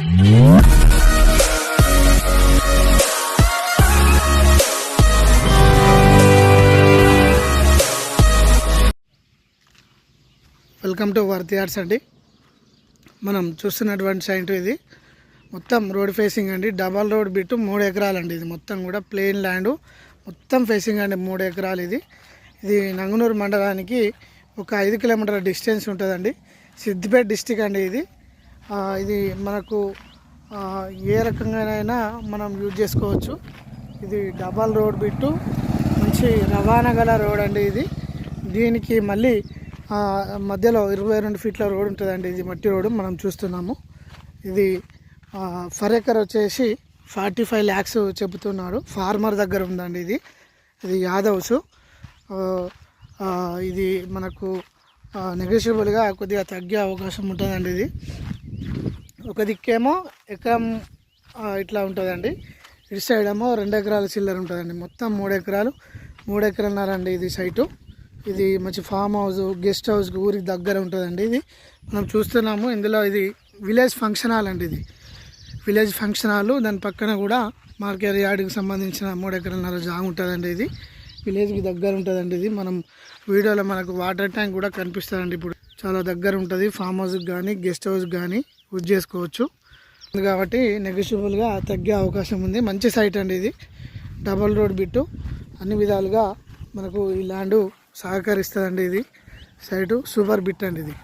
Welcome to వర్తి yards అండి. మనం చూస్తున్నటువంటి సైట్ ఇది మొత్తం రోడ్ ఫేసింగ్ అండి. డబల్ రోడ్ బిట్టు 3 ఎకరాలు అండి. ఇది మొత్తం కూడా ప్లెయిన్ ల్యాండ్ మొత్తం ఫేసింగ్ అండి. 3 ఎకరాలు ఇది నంగునూరు మండలానికి ఒక 5 కిలోమీటర్ల డిస్టెన్స్ ఉంటుందండి. సిద్దిపేట డిస్టిక్ అండి. ఇది మనకు ఏ రకంగానైనా మనం యూజ్ చేసుకోవచ్చు. ఇది డబల్ రోడ్ బిట్టు, మంచి రవాణా గల రోడ్ అండి. దీనికి మళ్ళీ మధ్యలో 22 ఫీట్ల రోడ్ ఉంటుందండి. ఇది మట్టి రోడ్డు మనం చూస్తున్నాము. ఇది ఫర్ ఎకర్ వచ్చేసి 45 lakhs చెబుతున్నాడు. ఫార్మర్ దగ్గర ఉందండి. ఇది యాదవ్స్. ఇది మనకు నెగోషియబుల్గా కొద్దిగా తగ్గే అవకాశం ఉంటుందండి. ఇది ఒక దిక్కేమో ఎకరం ఇట్లా ఉంటుందండి. ఇటు సైడ్ ఏమో 2 ఎకరాల చిల్లర ఉంటుందండి. మొత్తం 3 ఎకరాలు 3 ఎకరాలన్నర అండి ఇది సైటు. ఇది మంచి ఫామ్ హౌస్, గెస్ట్ హౌస్ ఊరికి దగ్గర ఉంటుందండి. ఇది మనం చూస్తున్నాము. ఇందులో ఇది విలేజ్ ఫంక్షన్ హాల్ అండి. ఇది విలేజ్ ఫంక్షన్ హాల్. దాని పక్కన కూడా మార్కెట్ యార్డ్కి సంబంధించిన 3 ఎకరాలన్నర జాగా ఉంటుందండి. ఇది విలేజ్కి దగ్గర ఉంటుందండి. ఇది మనం వీడియోలో మనకు వాటర్ ట్యాంక్ కూడా కనిపిస్తుందండి. ఇప్పుడు చాలా దగ్గర ఉంటుంది. ఫామ్ హౌస్కి కానీ గెస్ట్ హౌస్కి కానీ యూజ్ చేసుకోవచ్చు కాబట్టి నెగోషియబుల్గా తగ్గే అవకాశం ఉంది. మంచి సైట్ అండి. ఇది డబల్ రోడ్ బిట్టు, అన్ని విధాలుగా మనకు ఈ ల్యాండ్ సహకరిస్తుందండి. ఇది సైటు సూపర్ బిట్ అండి. ఇది